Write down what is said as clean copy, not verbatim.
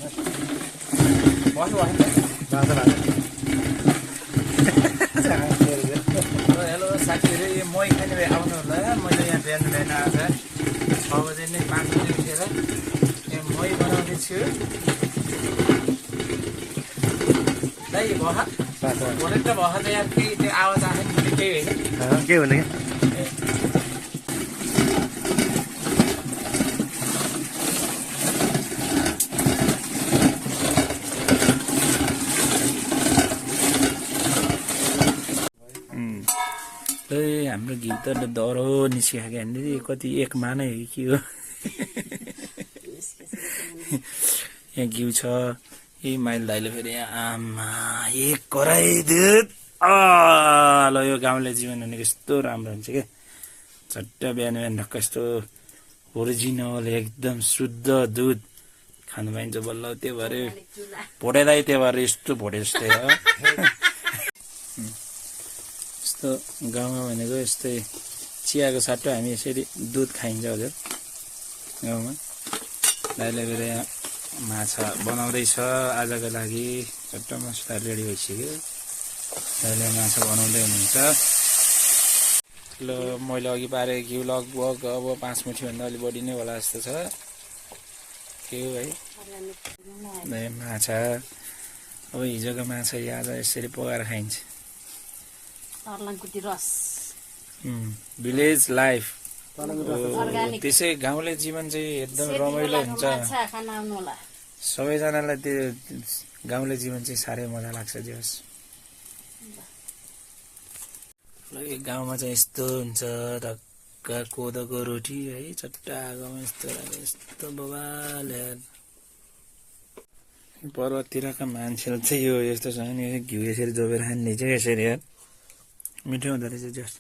Hello साथीहरू, यो मही खाने भए आउनु होला। मैले यहाँ बिहान बिहान आज 6 बजे नै 5 बजे उठेर यहाँ मही बनाउँदैछु। दाइ भह भरे त भह त यहाँ केही त्यो आवाज आएन भने केही होइन के भने हाम्रो घिउ त दह्रो निस्कियो क्या कति 1 मानै हो कि हो। यहाँ घिउ छ। यही माइल दाइले फेरि यहाँ आमा 1 कराई दुध। ल यो गाउँले जीवन भनेको यस्तो राम्रो हुन्छ क्या। झट्ट बिहान बिहान ढक्क यस्तो ओरिजिनल एकदम शुद्ध दुध खानु पाइन्छ बल्ल। त्यो भएर भोटेलाई त्यो भएर यस्तो भोटे जस्तै हो। यस्तो गाउँमा भनेको यस्तै चियाको साटो हामी यसरी दुध खाइन्छ हजुर गाउँमा। दाइले फेरि यहाँ माछा बनाउँदैछ आजको लागि। चट्ट मसला रेडी भइसक्यो। दाइले माछा बनाउँदै हुनुहुन्छ। ल मैले अघि पारेको घिउ लगभग अब 5 मुठीभन्दा अलिक बढी नै होला जस्तो छ। के हो है माछा। अब हिजोको माछा आज यसरी पकाएर खाइन्छ। भिलेज लाइफ त्यसै गाउँले जीवन चाहिँ एकदम रमाइलो हुन्छ। सबैजनालाई त्यो गाउँले जीवन चाहिँ साह्रै मजा लाग्छ। जस गाउँमा चाहिँ यस्तो हुन्छ ढक्क कोदोको रोटी है चट्टा आगोमा यस्तो बबाल। पर्वततिरका मान्छेले चाहिँ यो यस्तो छ नि घिउ यसरी जोपेर खाने चाहिँ यसरी यार मिठो हुँदो रहेछ जस।